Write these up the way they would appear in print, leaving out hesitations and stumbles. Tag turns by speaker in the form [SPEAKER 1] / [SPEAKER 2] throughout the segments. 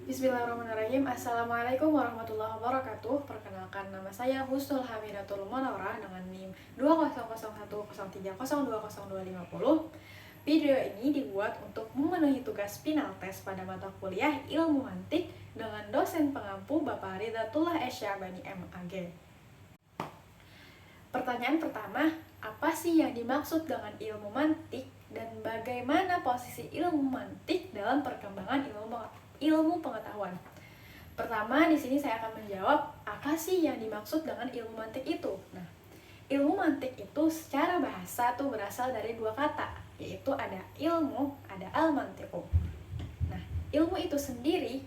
[SPEAKER 1] Bismillahirrahmanirrahim. Assalamualaikum warahmatullahi wabarakatuh. Perkenalkan, nama saya Husnul Hamidatul Munawwarah dengan NIM 2001030302050. Video ini dibuat untuk memenuhi tugas final tes pada mata kuliah Ilmu Mantik dengan dosen pengampu Bapak Ridhatullah Syabani MAG. Pertanyaan pertama, apa sih yang dimaksud dengan ilmu mantik dan bagaimana posisi ilmu mantik dalam perkembangan ilmu pengetahuan? Pertama, di sini saya akan menjawab apa sih yang dimaksud dengan ilmu mantik itu. Nah, ilmu mantik itu secara bahasa tuh berasal dari dua kata, yaitu ada ilmu, ada al-mantiqu. Nah, ilmu itu sendiri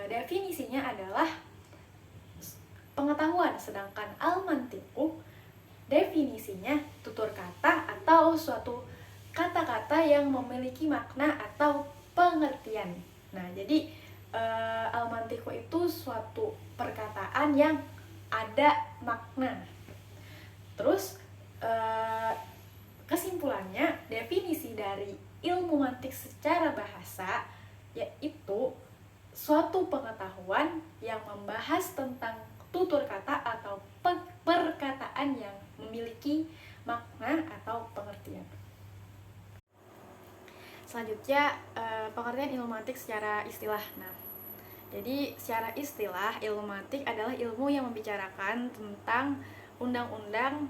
[SPEAKER 1] definisinya adalah pengetahuan, sedangkan al-mantiqu definisinya tutur kata atau suatu kata-kata yang memiliki makna atau pengertian. Nah, jadi al-mantiqu itu suatu perkataan yang ada makna. Terus kesimpulannya, definisi dari ilmu mantik secara bahasa yaitu suatu pengetahuan yang membahas tentang tutur kata atau perkataan yang memiliki makna atau pengertian. Selanjutnya, pengertian ilmu mantik secara istilah. Nah, jadi secara istilah, ilmu mantik adalah ilmu yang membicarakan tentang undang-undang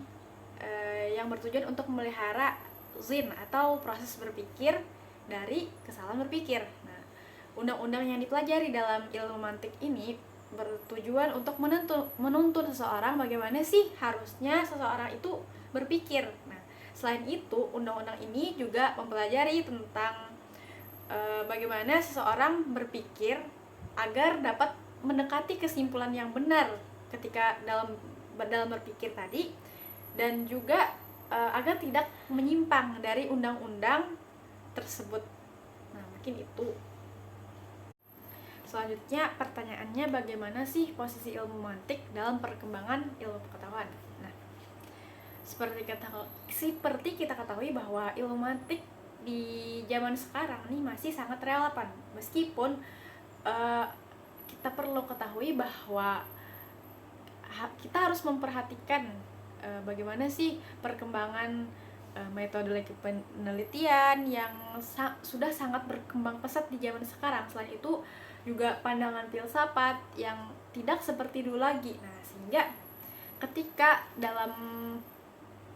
[SPEAKER 1] yang bertujuan untuk memelihara zin atau proses berpikir dari kesalahan berpikir. Nah, undang-undang yang dipelajari dalam ilmu mantik ini bertujuan untuk menuntun seseorang bagaimana sih harusnya seseorang itu berpikir. Nah, selain itu, undang-undang ini juga mempelajari tentang bagaimana seseorang berpikir agar dapat mendekati kesimpulan yang benar ketika dalam berpikir tadi, dan juga agar tidak menyimpang dari undang-undang tersebut. Nah, mungkin itu. Selanjutnya, pertanyaannya, bagaimana sih posisi ilmu mantik dalam perkembangan ilmu pengetahuan? Nah, seperti kita ketahui bahwa ilmu mantik di zaman sekarang nih masih sangat relevan, meskipun kita perlu ketahui bahwa kita harus memperhatikan bagaimana sih perkembangan metodologi penelitian yang sudah sangat berkembang pesat di zaman sekarang. Selain itu juga pandangan filsafat yang tidak seperti dulu lagi. Nah, sehingga ketika dalam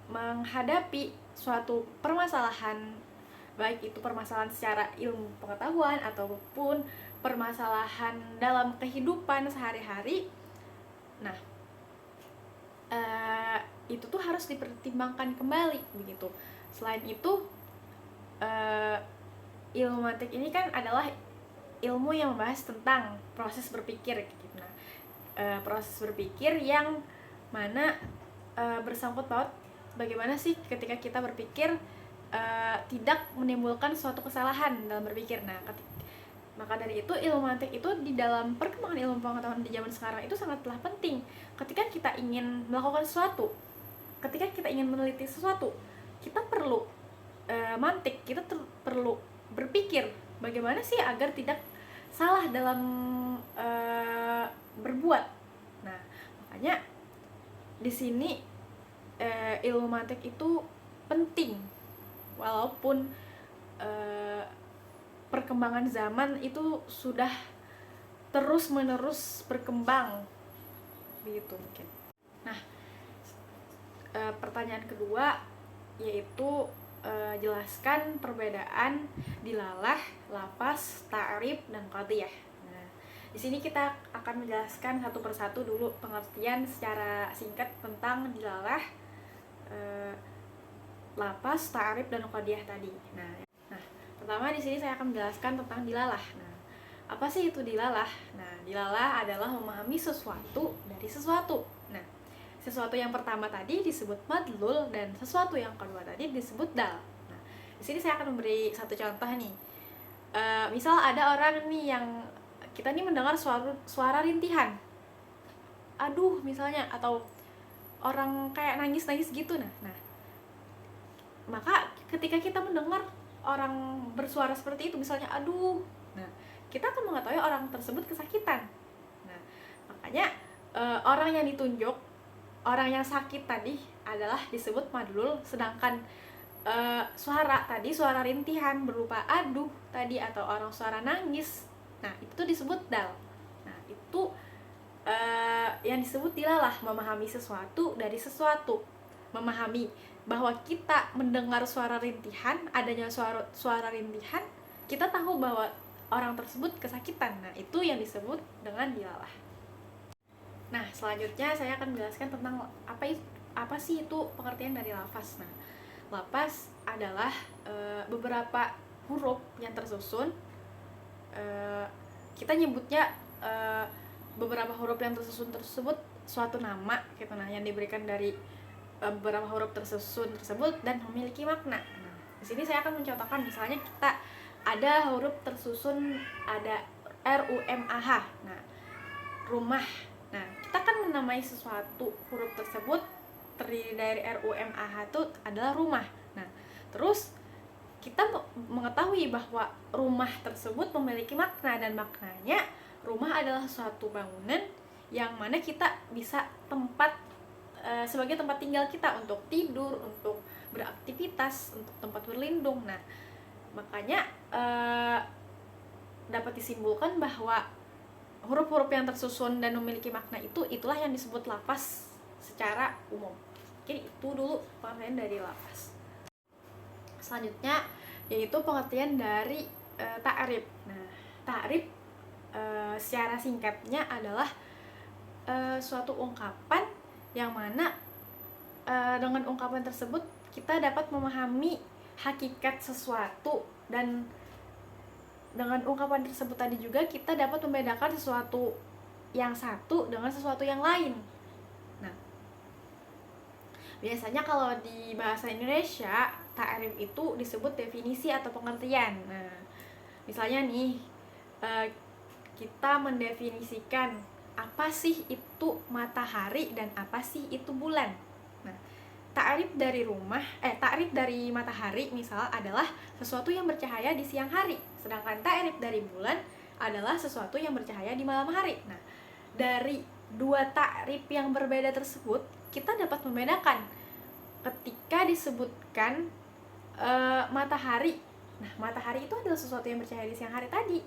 [SPEAKER 1] menghadapi suatu permasalahan, baik itu permasalahan secara ilmu pengetahuan ataupun permasalahan dalam kehidupan sehari-hari, nah itu tuh harus dipertimbangkan kembali begitu. Selain itu, ilmu mantik ini kan adalah ilmu yang membahas tentang proses berpikir gitu. Nah, proses berpikir yang mana bersangkut paut bagaimana sih ketika kita berpikir tidak menimbulkan suatu kesalahan dalam berpikir. Nah, maka dari itu ilmu mantik itu di dalam perkembangan ilmu pengetahuan di zaman sekarang itu sangatlah penting. Ketika kita ingin melakukan sesuatu, ketika kita ingin meneliti sesuatu, kita perlu mantik, kita perlu berpikir bagaimana sih agar tidak salah dalam berbuat. Nah, makanya di sini ilmu mantik itu penting, walaupun perkembangan zaman itu sudah terus-menerus berkembang begitu mungkin. Nah, pertanyaan kedua yaitu jelaskan perbedaan dilalah, lafaz, ta'rif, dan qadhiyah. Nah, di sini kita akan menjelaskan satu persatu dulu pengertian secara singkat tentang dilalah, lafaz, ta'rif, dan qadhiyah tadi. Nah, pertama di sini saya akan menjelaskan tentang dilalah. Nah, apa sih itu dilalah? Nah, dilalah adalah memahami sesuatu dari sesuatu. Nah, sesuatu yang pertama tadi disebut madlul dan sesuatu yang kedua tadi disebut dal. Nah, di sini saya akan memberi satu contoh nih. Misal ada orang nih yang kita nih mendengar suara rintihan, aduh misalnya, atau orang kayak nangis gitu. Nah, maka ketika kita mendengar orang bersuara seperti itu, misalnya aduh, nah kita akan mengetahui diketahui orang tersebut kesakitan. Nah, makanya orang yang ditunjuk, orang yang sakit tadi adalah disebut madlul, sedangkan suara tadi, suara rintihan berupa aduh tadi atau orang suara nangis, nah itu disebut dal. Nah itu yang disebut dilalah, memahami sesuatu dari sesuatu, memahami bahwa kita mendengar suara rintihan, adanya suara rintihan, kita tahu bahwa orang tersebut kesakitan. Nah itu yang disebut dengan dilalah. Nah selanjutnya saya akan menjelaskan tentang apa sih itu pengertian dari lafaz. Nah, lafaz adalah beberapa huruf yang tersusun, kita nyebutnya beberapa huruf yang tersusun tersebut suatu nama gitu, nah yang diberikan dari beberapa huruf tersusun tersebut dan memiliki makna. Nah, di sini saya akan mencontohkan, misalnya kita ada huruf tersusun, ada RUMAH. Nah, rumah. Nah, kita kan menamai sesuatu, huruf tersebut terdiri dari RUMAH itu adalah rumah. Nah, terus kita mengetahui bahwa rumah tersebut memiliki makna, dan maknanya rumah adalah suatu bangunan yang mana kita bisa tempat sebagai tempat tinggal kita untuk tidur, untuk beraktivitas, untuk tempat berlindung. Nah, makanya dapat disimpulkan bahwa huruf-huruf yang tersusun dan memiliki makna itulah yang disebut lafaz secara umum. Jadi itu dulu pengertian dari lafaz. Selanjutnya yaitu pengertian dari ta'rif. Nah, ta'rif secara singkatnya adalah suatu ungkapan yang mana dengan ungkapan tersebut kita dapat memahami hakikat sesuatu, dan dengan ungkapan tersebut tadi juga kita dapat membedakan sesuatu yang satu dengan sesuatu yang lain. Nah, biasanya kalau di bahasa Indonesia, ta'rif itu disebut definisi atau pengertian. Nah, misalnya nih, kita mendefinisikan apa sih itu matahari dan apa sih itu bulan. Nah, ta'rif dari matahari misal adalah sesuatu yang bercahaya di siang hari, sedangkan ta'rif dari bulan adalah sesuatu yang bercahaya di malam hari. Nah, dari dua ta'rif yang berbeda tersebut kita dapat membedakan ketika disebutkan matahari. Nah, matahari itu adalah sesuatu yang bercahaya di siang hari tadi,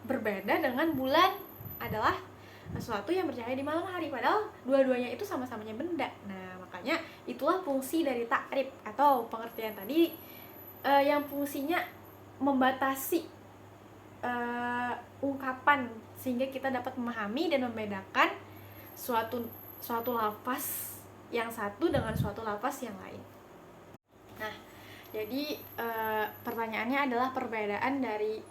[SPEAKER 1] berbeda dengan bulan adalah sesuatu yang bercahaya di malam hari, padahal dua-duanya itu sama-samanya benda. Nah, makanya itulah fungsi dari ta'rif atau pengertian tadi, yang fungsinya membatasi ungkapan sehingga kita dapat memahami dan membedakan suatu lafaz yang satu dengan suatu lafaz yang lain. Nah, jadi pertanyaannya adalah perbedaan dari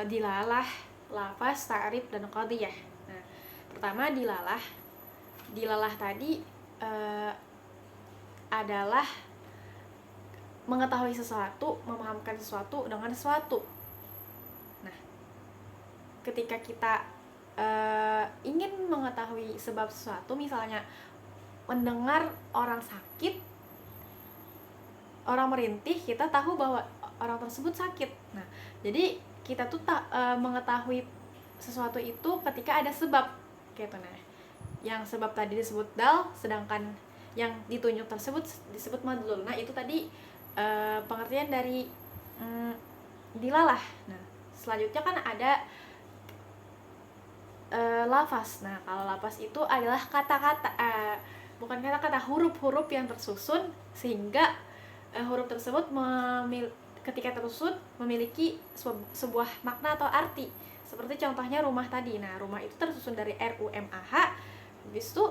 [SPEAKER 1] dilalah, lafaz, ta'rif, dan qadhiyah. Nah, pertama dilalah tadi adalah mengetahui sesuatu, memahamkan sesuatu dengan sesuatu. Nah, ketika kita ingin mengetahui sebab sesuatu, misalnya mendengar orang sakit, orang merintih, kita tahu bahwa orang tersebut sakit. Nah, jadi kita tuh mengetahui sesuatu itu ketika ada sebab gitu. Nah, yang sebab tadi disebut dal, sedangkan yang ditunjuk tersebut disebut madlul. Nah, itu tadi pengertian dari dilalah. Nah, selanjutnya kan ada lafaz. Nah, kalau lafaz itu adalah kata-kata, bukan kata-kata, huruf-huruf yang tersusun sehingga huruf tersebut ketika tersusun memiliki sebuah makna atau arti. Seperti contohnya rumah tadi. Nah, rumah itu tersusun dari RUMAH. Habis itu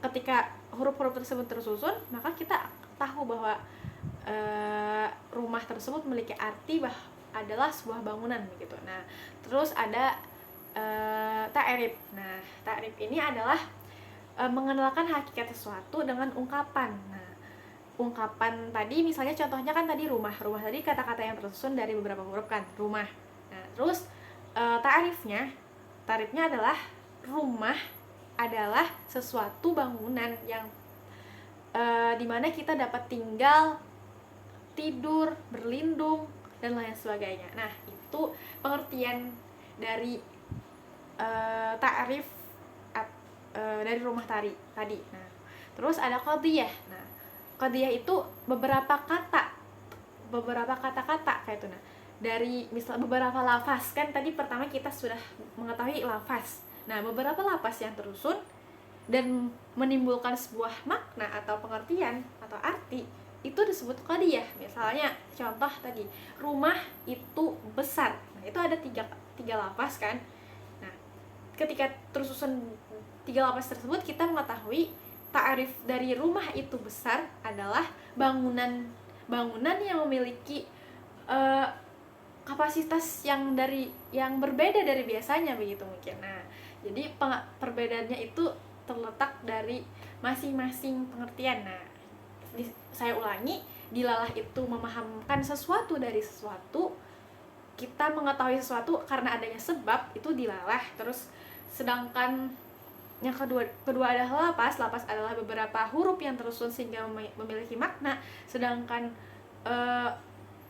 [SPEAKER 1] ketika huruf-huruf tersebut tersusun, maka kita tahu bahwa rumah tersebut memiliki arti adalah sebuah bangunan begitu. Nah, terus ada ta'rif. Nah, ta'rif ini adalah mengenalkan hakikat sesuatu dengan ungkapan. Nah, ungkapan tadi misalnya contohnya kan tadi rumah tadi kata-kata yang tersusun dari beberapa huruf kan, rumah. Nah, terus ta'rifnya adalah rumah adalah sesuatu bangunan yang dimana kita dapat tinggal, tidur, berlindung, dan lain sebagainya. Nah, itu pengertian dari ta'rif dari rumah tadi. Nah, terus ada qadiyah. Nah, qadiyah itu beberapa kata-kata kayak itu. Nah, dari misal beberapa lafaz, kan tadi pertama kita sudah mengetahui lafaz. Nah, beberapa lafaz yang tersusun dan menimbulkan sebuah makna atau pengertian atau arti, itu disebut qadiyah. Misalnya contoh tadi, rumah itu besar. Nah, itu ada tiga lafaz kan. Nah, ketika tersusun tiga lafaz tersebut, kita mengetahui ta'arif dari rumah itu besar adalah bangunan yang memiliki kapasitas yang berbeda dari biasanya, begitu mungkin. Nah, jadi perbedaannya itu terletak dari masing-masing pengertian. Nah, saya ulangi, dilalah itu memahamkan sesuatu dari sesuatu. Kita mengetahui sesuatu karena adanya sebab, itu dilalah. Terus sedangkan yang kedua adalah lapas adalah beberapa huruf yang tersusun sehingga memiliki makna. Sedangkan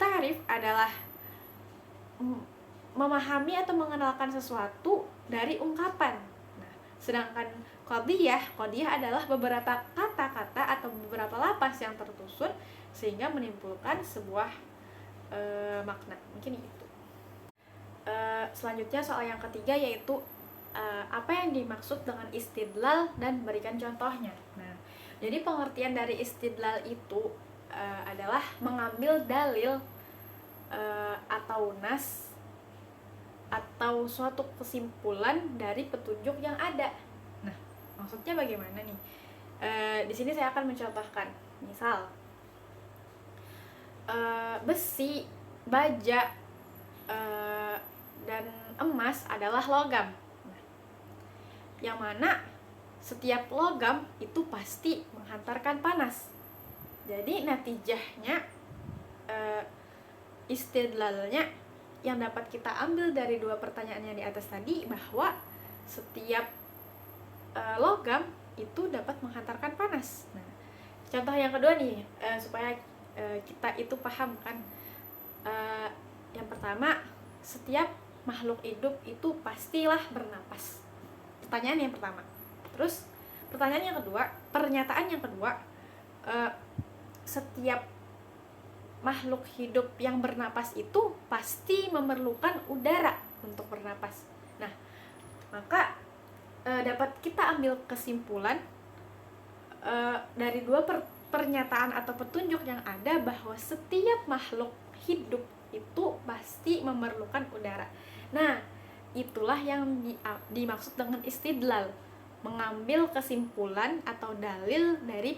[SPEAKER 1] ta'rif adalah memahami atau mengenalkan sesuatu dari ungkapan. Nah, sedangkan qadiyah adalah beberapa kata-kata atau beberapa lapas yang tersusun sehingga menimbulkan sebuah makna. Mungkin itu. Selanjutnya soal yang ketiga, yaitu apa yang dimaksud dengan istidlal dan berikan contohnya. Nah, jadi pengertian dari istidlal itu adalah mengambil dalil atau nas atau suatu kesimpulan dari petunjuk yang ada. Nah, maksudnya bagaimana nih? Di sini saya akan mencontohkan. Misal, besi, baja, dan emas adalah logam. Nah, yang mana setiap logam itu pasti menghantarkan panas. Jadi natijahnya, istidlalnya yang dapat kita ambil dari dua pertanyaan yang di atas tadi, bahwa setiap logam itu dapat menghantarkan panas. Nah, contoh yang kedua nih, supaya kita itu paham kan. Yang pertama, setiap makhluk hidup itu pastilah bernapas. Pertanyaan yang pertama. Terus pertanyaan yang kedua, pernyataan yang kedua, setiap makhluk hidup yang bernapas itu pasti memerlukan udara untuk bernapas. Nah, maka dapat kita ambil kesimpulan dari dua pernyataan atau petunjuk yang ada, bahwa setiap makhluk hidup itu pasti memerlukan udara. Nah, itulah yang dimaksud dengan istidlal, mengambil kesimpulan atau dalil dari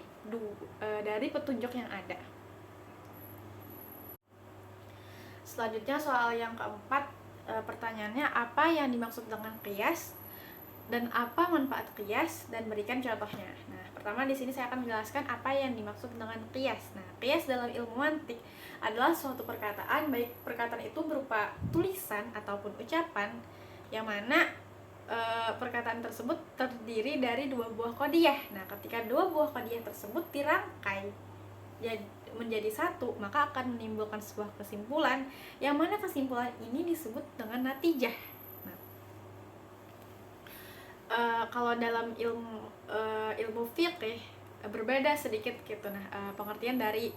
[SPEAKER 1] petunjuk yang ada. Selanjutnya soal yang keempat, pertanyaannya apa yang dimaksud dengan qiyas dan apa manfaat qiyas, dan berikan contohnya. Nah, pertama di sini saya akan menjelaskan apa yang dimaksud dengan qiyas. Nah, qiyas dalam ilmu mantik adalah suatu perkataan, baik perkataan itu berupa tulisan ataupun ucapan, yang mana perkataan tersebut terdiri dari dua buah qadiyah. Nah, ketika dua buah qadiyah tersebut dirangkai menjadi satu, maka akan menimbulkan sebuah kesimpulan, yang mana kesimpulan ini disebut dengan natijah. Nah, kalau dalam ilmu fiqih berbeda sedikit gitu. Nah, pengertian dari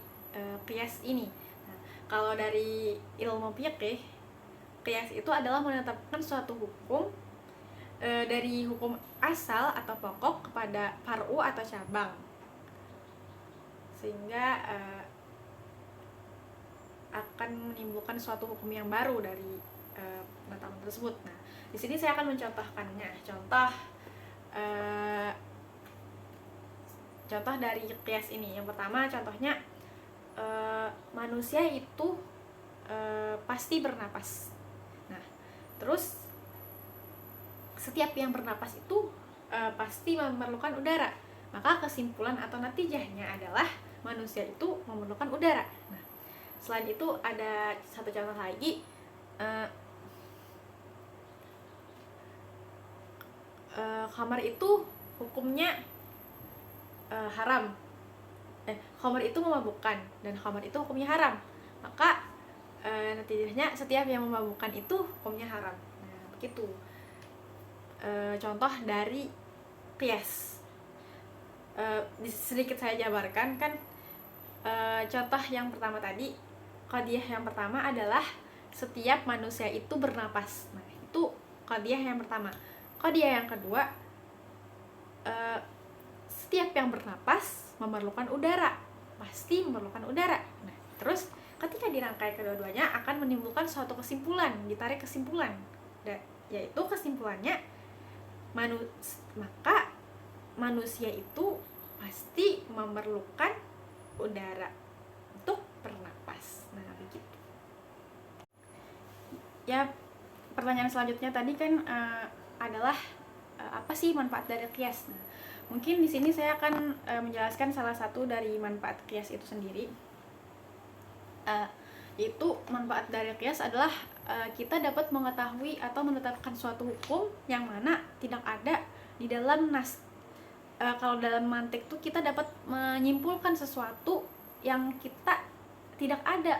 [SPEAKER 1] qiyas ini. Nah, kalau dari ilmu fiqih, qiyas itu adalah menetapkan suatu hukum dari hukum asal atau pokok kepada far'u atau cabang, sehingga akan menimbulkan suatu hukum yang baru dari penetapan tersebut. Nah, di sini saya akan mencontohkannya. Contoh dari qiyas ini. Yang pertama, contohnya manusia itu pasti bernapas. Nah, terus setiap yang bernapas itu pasti memerlukan udara. Maka kesimpulan atau natijahnya adalah manusia itu memerlukan udara. Nah, selain itu ada satu contoh lagi, khamar itu hukumnya haram. Khamar itu memabukkan dan khamar itu hukumnya haram. Maka natijahnya setiap yang memabukkan itu hukumnya haram. Nah, begitu. Contoh dari qiyas. Sedikit saya jabarkan kan. Contoh yang pertama tadi, qadiyah yang pertama adalah setiap manusia itu bernapas. Nah, itu qadiyah yang pertama. Qadiyah yang kedua, setiap yang bernapas memerlukan udara, pasti memerlukan udara. Nah, terus ketika dirangkai kedua-duanya akan menimbulkan suatu kesimpulan, ditarik kesimpulan, yaitu kesimpulannya maka manusia itu pasti memerlukan udara untuk bernapas. Nah, begitu. Ya, pertanyaan selanjutnya tadi kan adalah apa sih manfaat dari qiyas? Nah, mungkin di sini saya akan menjelaskan salah satu dari manfaat qiyas itu sendiri. Yaitu manfaat dari qiyas adalah kita dapat mengetahui atau menetapkan suatu hukum yang mana tidak ada di dalam nas. Kalau dalam mantik tuh kita dapat menyimpulkan sesuatu yang kita tidak ada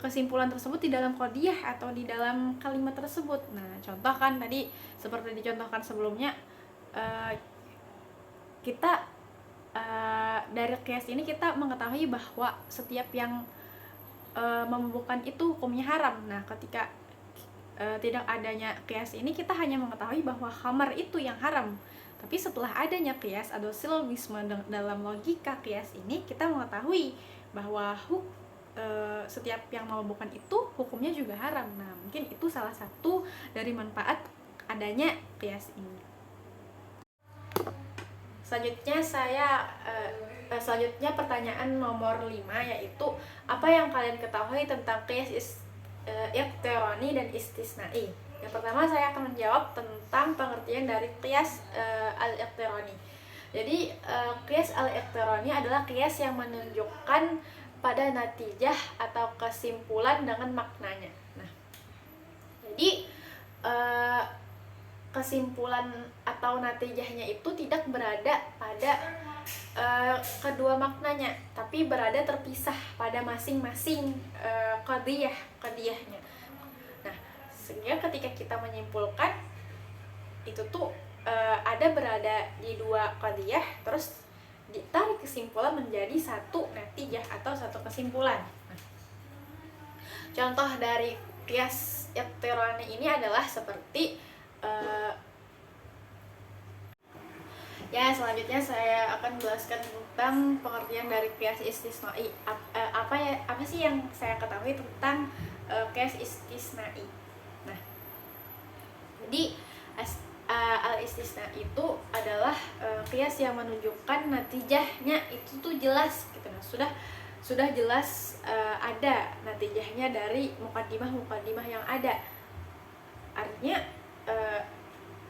[SPEAKER 1] kesimpulan tersebut di dalam qadiyah atau di dalam kalimat tersebut. Nah, contoh kan tadi seperti dicontohkan sebelumnya, kita dari qiyas ini kita mengetahui bahwa setiap yang memabukkan itu hukumnya haram. Nah, ketika tidak adanya qiyas ini kita hanya mengetahui bahwa khamar itu yang haram. Tapi setelah adanya qiyas atau silogisme dalam logika qiyas ini, kita mengetahui bahwa setiap yang memabukkan itu hukumnya juga haram. Nah, mungkin itu salah satu dari manfaat adanya qiyas ini. Selanjutnya pertanyaan nomor 5, yaitu apa yang kalian ketahui tentang qiyas iqtirani dan istisnai. Yang pertama saya akan menjawab tentang pengertian dari qiyas al-iqtirani. Jadi qiyas al-iqtirani adalah qiyas yang menunjukkan pada natijah atau kesimpulan dengan maknanya. Nah, jadi kesimpulan atau natijahnya itu tidak berada pada kedua maknanya, tapi berada terpisah pada masing-masing qadiyahnya. Nah, sehingga ketika kita menyimpulkan itu tuh ada berada di dua qadiyah, terus ditarik kesimpulan menjadi satu natijah atau satu kesimpulan. Nah, contoh dari qiyas iqtirani ini adalah seperti ya, selanjutnya saya akan menjelaskan tentang pengertian dari qiyas istisnai. Apa sih yang saya ketahui tentang qiyas istisnai? Nah, jadi al-istisna itu adalah qiyas yang menunjukkan natijahnya itu tuh jelas gitu. Nah, sudah jelas ada natijahnya dari mukaddimah yang ada. Artinya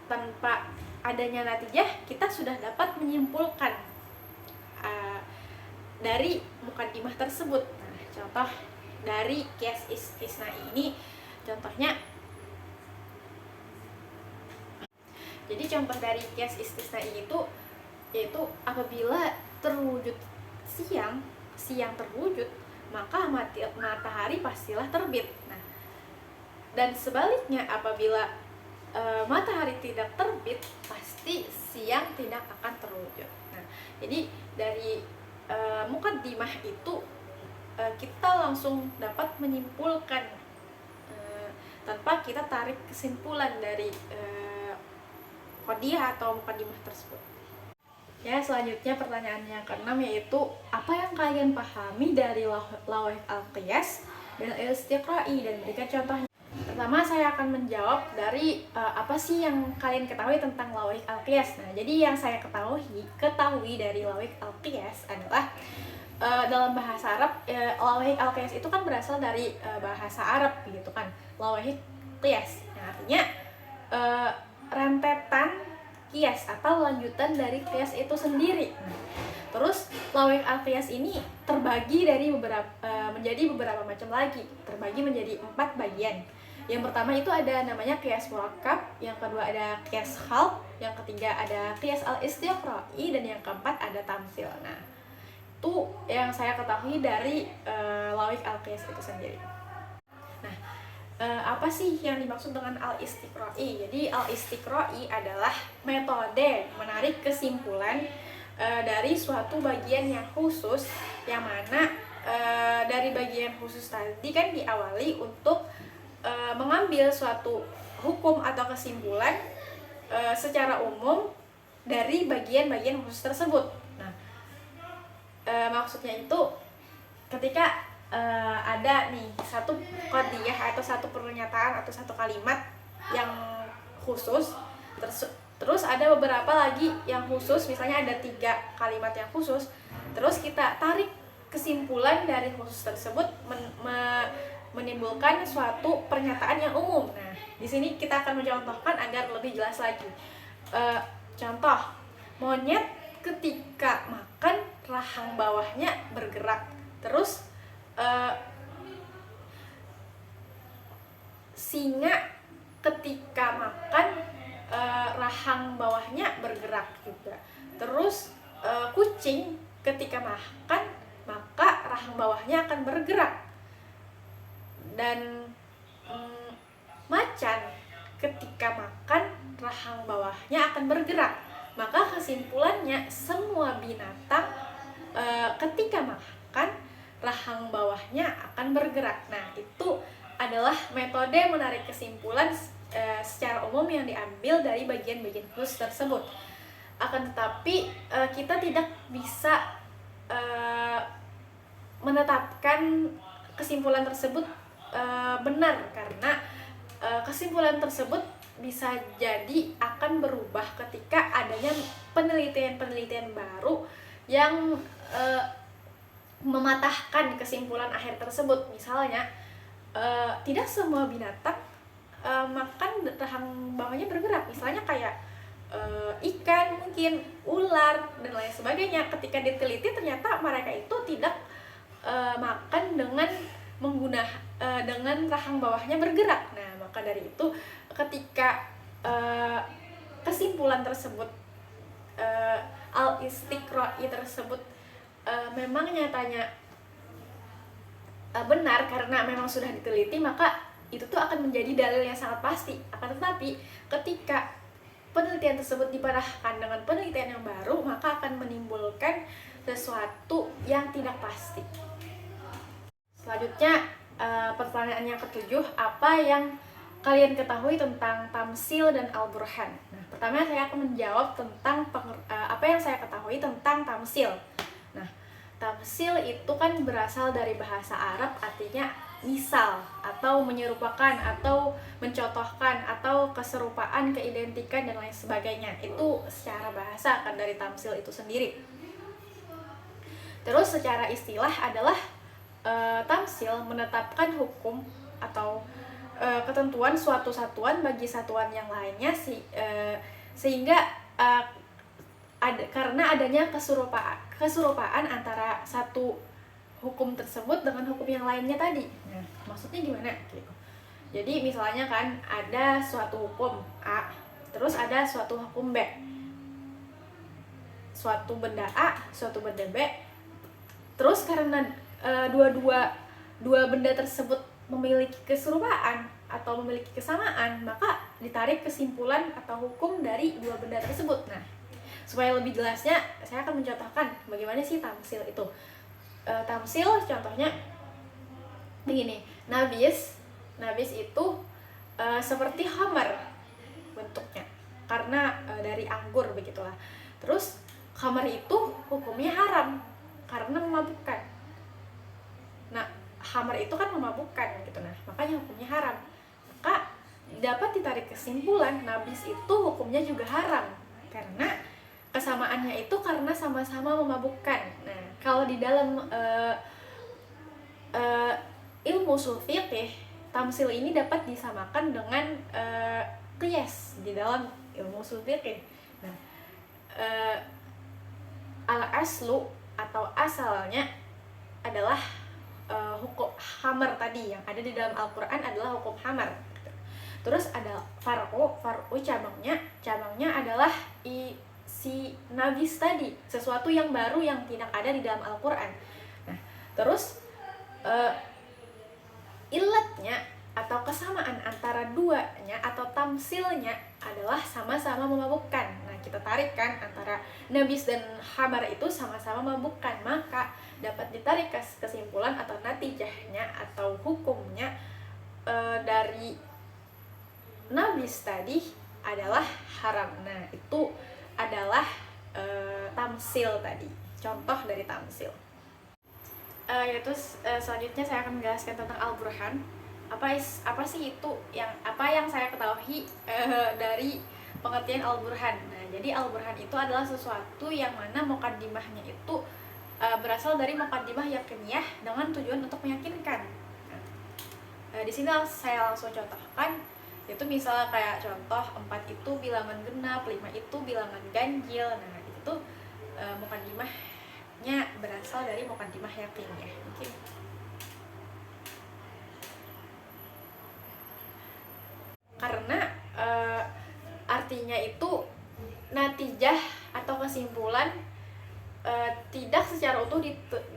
[SPEAKER 1] tanpa adanya natijah kita sudah dapat menyimpulkan dari mukaddimah tersebut. Nah, contoh dari qiyas istisna ini, contohnya, jadi contoh dari qiyas istisna itu yaitu apabila terwujud siang terwujud, maka matahari pastilah terbit. Nah, dan sebaliknya apabila matahari tidak terbit, pasti siang tidak akan terwujud. Nah, jadi dari mukaddimah itu kita langsung dapat menyimpulkan tanpa kita tarik kesimpulan dari qadiyah atau mukaddimah tersebut. Ya, selanjutnya pertanyaan yang ke-6, yaitu apa yang kalian pahami dari lawahik al-qiyas dan al-istiqra'i, dan berikan contohnya. Pertama, saya akan menjawab dari apa sih yang kalian ketahui tentang lawahik al-qiyas. Nah, jadi yang saya ketahui dari lawahik al-qiyas adalah dalam bahasa Arab, lawahik al-qiyas itu kan berasal dari bahasa Arab gitu kan, lawahik qiyas. Nah, artinya rentetan qiyas atau lanjutan dari qiyas itu sendiri. Terus lawahik al-qiyas ini terbagi menjadi beberapa macam lagi, terbagi menjadi 4 bagian. Yang pertama itu ada namanya qiyas murakkab, yang kedua ada qiyas khalq, yang ketiga ada qiyas al-istiqra'i, dan yang keempat ada tamtsil. Nah, itu itu yang saya ketahui dari Lawik Al-Qiyas itu sendiri. Nah, apa sih yang dimaksud dengan al-istiqra'i? Jadi al-istiqra'i adalah metode menarik kesimpulan dari suatu bagian yang khusus, yang mana dari bagian khusus tadi kan diawali untuk mengambil suatu hukum atau kesimpulan secara umum dari bagian-bagian khusus tersebut. Nah, maksudnya itu ketika ada nih satu qadiyah atau satu pernyataan atau satu kalimat yang khusus, terus ada beberapa lagi yang khusus, misalnya ada 3 kalimat yang khusus, terus kita tarik kesimpulan dari khusus tersebut menimbulkan suatu pernyataan yang umum. Nah, di sini kita akan mencontohkan agar lebih jelas lagi. Contoh, monyet ketika makan rahang bawahnya bergerak, terus singa ketika makan rahang bawahnya bergerak juga. Terus kucing ketika makan maka rahang bawahnya akan bergerak. Dan macan ketika makan rahang bawahnya akan bergerak. Maka kesimpulannya semua binatang ketika makan rahang bawahnya akan bergerak. Nah, itu adalah metode menarik kesimpulan secara umum yang diambil dari bagian-bagian khusus tersebut. Akan tetapi kita tidak bisa menetapkan kesimpulan tersebut benar, karena kesimpulan tersebut bisa jadi akan berubah ketika adanya penelitian-penelitian baru yang mematahkan kesimpulan akhir tersebut. Misalnya tidak semua binatang makan rahang bawahnya bergerak, misalnya kayak ikan, mungkin ular dan lain sebagainya. Ketika diteliti ternyata mereka itu tidak makan dengan dengan rahang bawahnya bergerak. Nah, maka dari itu ketika kesimpulan tersebut al-istiqra'i tersebut memang nyatanya benar karena memang sudah diteliti, maka itu tuh akan menjadi dalil yang sangat pasti. Akan tetapi ketika penelitian tersebut dipadahkan dengan penelitian yang baru, maka akan menimbulkan sesuatu yang tidak pasti. Selanjutnya, pertanyaan yang ke-7, apa yang kalian ketahui tentang tamsil dan al-burhan? Nah, pertama saya akan menjawab tentang apa yang saya ketahui tentang tamsil. Nah, tamsil itu kan berasal dari bahasa Arab, artinya misal atau menyerupakan atau mencontohkan atau keserupaan, keidentikan dan lain sebagainya. Itu secara bahasa kan dari tamsil itu sendiri. Terus secara istilah adalah tamsil menetapkan hukum atau ketentuan suatu satuan bagi satuan yang lainnya sehingga karena adanya keserupaan antara satu hukum tersebut dengan hukum yang lainnya tadi. Nah, maksudnya gimana? Jadi misalnya kan ada suatu hukum A, terus ada suatu hukum B. Suatu benda A, suatu benda B. Terus karena dua benda tersebut memiliki keserupaan atau memiliki kesamaan, maka ditarik kesimpulan atau hukum dari dua benda tersebut. Nah, supaya lebih jelasnya, saya akan mencontohkan bagaimana sih tamsil itu. Tamsil contohnya begini, nabis itu seperti khamar bentuknya karena dari anggur begitulah. Terus khamar itu hukumnya haram karena memabukkan. Nah, khamar itu kan memabukkan gitu, nah makanya hukumnya haram. Maka dapat ditarik kesimpulan nabis itu hukumnya juga haram karena kesamaannya itu karena sama-sama memabukkan. Nah, kalau di dalam ilmu ushul fiqih, tamsil ini dapat disamakan dengan qiyas di dalam ilmu ushul fiqih. Nah, al-aslu atau asalnya adalah hukum hamar tadi yang ada di dalam Al-Quran adalah hukum hamar. Terus ada far'u cabangnya adalah si nabis tadi, sesuatu yang baru yang tidak ada di dalam Al-Quran. Nah, terus ilatnya atau kesamaan antara duanya atau tamsilnya adalah sama-sama memabukkan. Nah, kita tarik kan antara nabis dan khabar itu sama-sama memabukkan, maka dapat ditarik kesimpulan atau natijahnya atau hukumnya dari nabis tadi adalah haram. Nah, itu adalah tamsil tadi, contoh dari tamsil. Yaitu selanjutnya saya akan menjelaskan tentang Al-Burhan. Apa sih itu apa yang saya ketahui dari pengertian Al-Burhan. Nah, jadi Al-Burhan itu adalah sesuatu yang mana muqaddimahnya itu berasal dari muqaddimah yakiniyah dengan tujuan untuk meyakinkan. Di sini saya langsung contohkan, yaitu misalnya kayak contoh 4 itu bilangan genap, 5 itu bilangan ganjil. Nah, itu muqaddimahnya berasal dari muqaddimah yakiniyah. Mungkin karena artinya itu natijah atau kesimpulan tidak secara utuh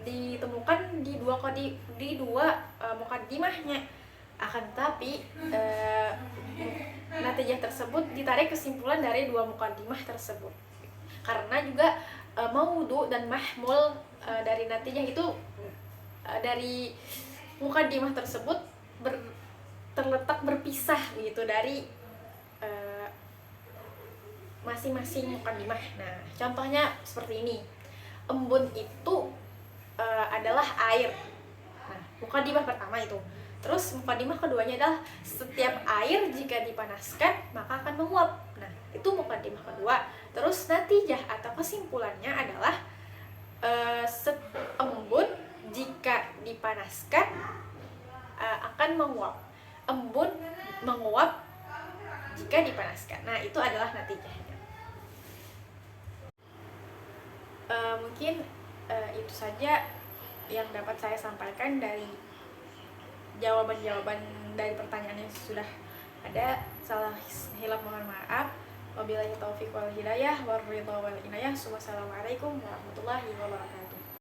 [SPEAKER 1] ditemukan di dua muqaddimahnya, akan tetapi natijah tersebut ditarik kesimpulan dari dua muqaddimah tersebut. Karena juga maudhu dan mahmul dari natijah itu dari muqaddimah tersebut terletak berpisah gitu dari masing-masing muqaddimah. Nah, contohnya seperti ini. Embun itu adalah air. Nah, muqaddimah pertama itu. Terus muqaddimah keduanya adalah setiap air jika dipanaskan maka akan menguap. Nah, itu muqaddimah kedua. Terus natijah atau kesimpulannya adalah embun jika dipanaskan akan menguap. Embun menguap jika dipanaskan. Nah, itu adalah natijahnya. Mungkin itu saja yang dapat saya sampaikan dari jawaban-jawaban dari pertanyaan yang sudah ada. Salah hilaf mohon maaf. Wabillahi taufiq wal hidayah, waridha wal inayah. Wassalamualaikum warahmatullahi wabarakatuh.